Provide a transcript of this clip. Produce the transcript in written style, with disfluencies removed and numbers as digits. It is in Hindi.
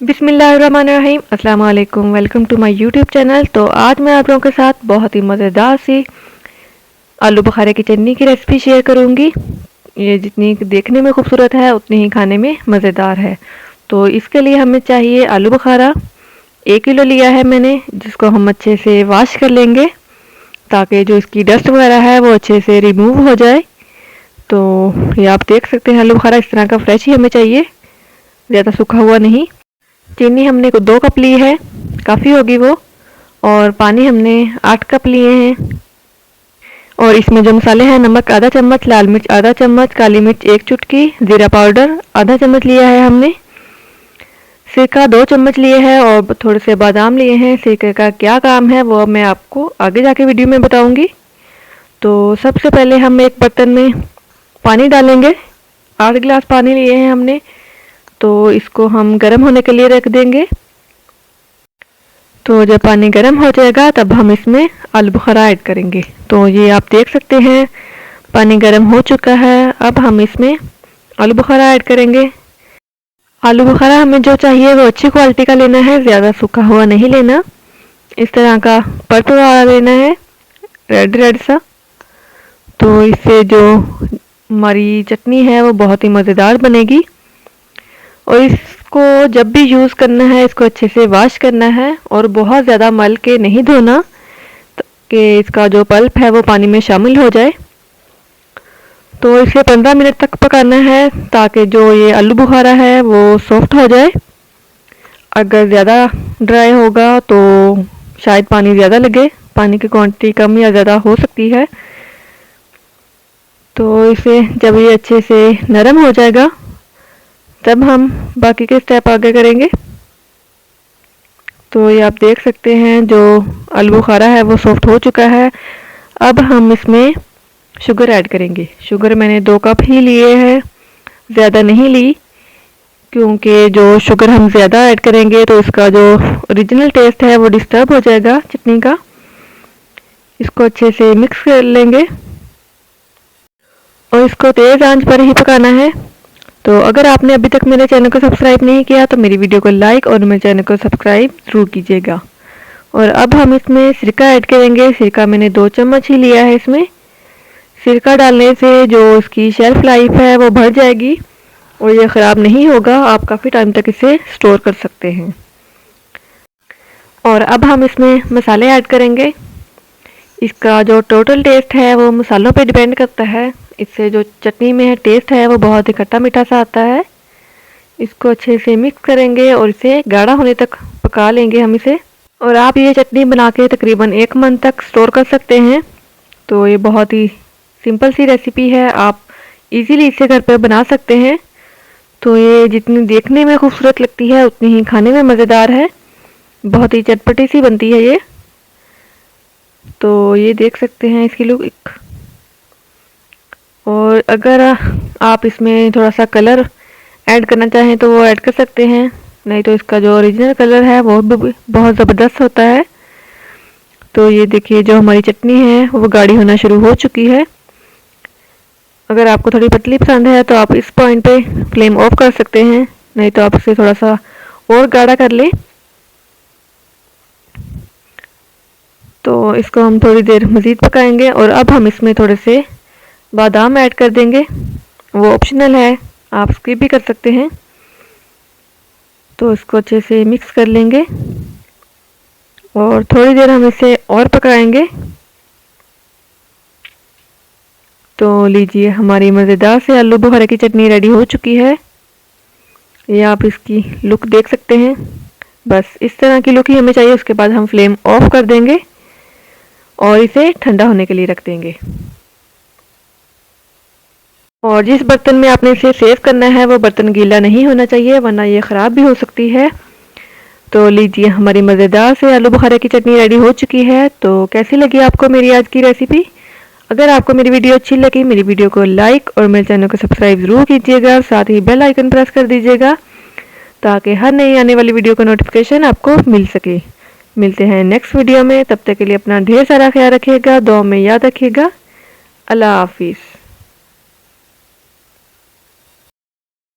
बिस्मिल्लाहिर्रहमानिर्रहीम, अस्सलाम वालेकुम। Welcome to my YouTube channel. तो आज मैं आप लोगों के साथ बहुत ही मज़ेदार सी आलू बुखारे की चटनी की रेसिपी शेयर करूंगी। ये जितनी देखने में खूबसूरत है उतनी ही खाने में मज़ेदार है। तो इसके लिए हमें चाहिए आलू बुखारा। 1 किलो लिया है मैंने, जिसको हम अच्छे से वॉश कर लेंगे ताकि जो इसकी डस्ट वगैरह है वो अच्छे से रिमूव हो जाए। तो ये आप देख सकते हैं, आलू बुखारा इस तरह का फ्रेश ही हमें चाहिए, ज़्यादा सूखा हुआ नहीं। चीनी हमने 2 कप ली है, काफ़ी होगी वो। और पानी हमने 8 कप लिए हैं। और इसमें जो मसाले हैं, नमक आधा चम्मच, लाल मिर्च आधा चम्मच, काली मिर्च 1 चुटकी, जीरा पाउडर आधा चम्मच लिया है हमने। सिरका 2 चम्मच लिए हैं और थोड़े से बादाम लिए हैं। सिरके का क्या काम है वो मैं आपको आगे जाके वीडियो में बताऊंगी। तो सबसे पहले हम एक बर्तन में पानी डालेंगे। 8 गिलास पानी लिए हैं हमने, तो इसको हम गर्म होने के लिए रख देंगे। तो जब पानी गर्म हो जाएगा तब हम इसमें आलू बुखारा ऐड करेंगे। तो ये आप देख सकते हैं, पानी गर्म हो चुका है। अब हम इसमें आलू बुखारा ऐड करेंगे। आलू बुखारा हमें जो चाहिए वो अच्छी क्वालिटी का लेना है, ज़्यादा सूखा हुआ नहीं लेना। इस तरह का पर्पल वाला लेना है, रेड रेड सा। तो इससे जो हमारी चटनी है वो बहुत ही मज़ेदार बनेगी। और इसको जब भी यूज़ करना है, इसको अच्छे से वॉश करना है और बहुत ज़्यादा मल के नहीं धोना कि इसका जो पल्प है वो पानी में शामिल हो जाए। तो इसे 15 मिनट तक पकाना है ताकि जो ये आलू बुखारा है वो सॉफ्ट हो जाए। अगर ज़्यादा ड्राई होगा तो शायद पानी ज़्यादा लगे, पानी की क्वांटिटी कम या ज़्यादा हो सकती है। तो इसे जब ये अच्छे से नरम हो जाएगा तब हम बाकी के स्टेप आगे करेंगे। तो ये आप देख सकते हैं, जो आलू बुखारा है वो सॉफ्ट हो चुका है। अब हम इसमें शुगर ऐड करेंगे। शुगर मैंने 2 कप ही लिए हैं, ज़्यादा नहीं ली, क्योंकि जो शुगर हम ज़्यादा ऐड करेंगे तो इसका जो ओरिजिनल टेस्ट है वो डिस्टर्ब हो जाएगा चटनी का। इसको अच्छे से मिक्स कर लेंगे और इसको तेज़ आंच पर ही पकाना है। तो अगर आपने अभी तक मेरे चैनल को सब्सक्राइब नहीं किया तो मेरी वीडियो को लाइक और मेरे चैनल को सब्सक्राइब ज़रूर कीजिएगा। और अब हम इसमें सिरका ऐड करेंगे। सिरका मैंने 2 चम्मच ही लिया है इसमें। सिरका डालने से जो इसकी शेल्फ लाइफ है वो बढ़ जाएगी और ये ख़राब नहीं होगा, आप काफ़ी टाइम तक इसे स्टोर कर सकते हैं। और अब हम इसमें मसाले ऐड करेंगे। इसका जो टोटल टेस्ट है वो मसालों पे डिपेंड करता है। इससे जो चटनी में टेस्ट है वो बहुत ही खट्टा मीठा सा आता है। इसको अच्छे से मिक्स करेंगे और इसे गाढ़ा होने तक पका लेंगे हम इसे। और आप ये चटनी बना के तकरीबन 1 मंथ तक स्टोर कर सकते हैं। तो ये बहुत ही सिंपल सी रेसिपी है, आप इजीली इसे घर पर बना सकते हैं। तो ये जितनी देखने में खूबसूरत लगती है उतनी ही खाने में मज़ेदार है, बहुत ही चटपटी सी बनती है ये। तो ये देख सकते हैं इसकी लुक। और अगर आप इसमें थोड़ा सा कलर ऐड करना चाहें तो वो ऐड कर सकते हैं, नहीं तो इसका जो ओरिजिनल कलर है वो भी बहुत ज़बरदस्त होता है। तो ये देखिए, जो हमारी चटनी है वो गाढ़ी होना शुरू हो चुकी है। अगर आपको थोड़ी पतली पसंद है तो आप इस पॉइंट पे फ्लेम ऑफ कर सकते हैं, नहीं तो आप इसे थोड़ा सा और गाढ़ा कर लें। तो इसको हम थोड़ी देर मज़ीद पकाएंगे। और अब हम इसमें थोड़े से बादाम ऐड कर देंगे, वो ऑप्शनल है, आप स्किप भी कर सकते हैं। तो इसको अच्छे से मिक्स कर लेंगे और थोड़ी देर हम इसे और पकाएंगे। तो लीजिए, हमारी मज़ेदार से आलू बुखारे की चटनी रेडी हो चुकी है। ये आप इसकी लुक देख सकते हैं, बस इस तरह की लुक ही हमें चाहिए। उसके बाद हम फ्लेम ऑफ कर देंगे और इसे ठंडा होने के लिए रख देंगे। और जिस बर्तन में आपने इसे सेव करना है वो बर्तन गीला नहीं होना चाहिए, वरना ये ख़राब भी हो सकती है। तो लीजिए, हमारी मज़ेदार से आलू बुखारे की चटनी रेडी हो चुकी है। तो कैसी लगी आपको मेरी आज की रेसिपी? अगर आपको मेरी वीडियो अच्छी लगी, मेरी वीडियो को लाइक और मेरे चैनल को सब्सक्राइब ज़रूर कीजिएगा। साथ ही बेल आइकन प्रेस कर दीजिएगा ताकि हर नई आने वाली वीडियो का नोटिफिकेशन आपको मिल सके। मिलते हैं नेक्स्ट वीडियो में, तब तक के लिए अपना ढेर सारा ख्याल रखिएगा, दुआ में याद रखिएगा। अल्लाह हाफिज़।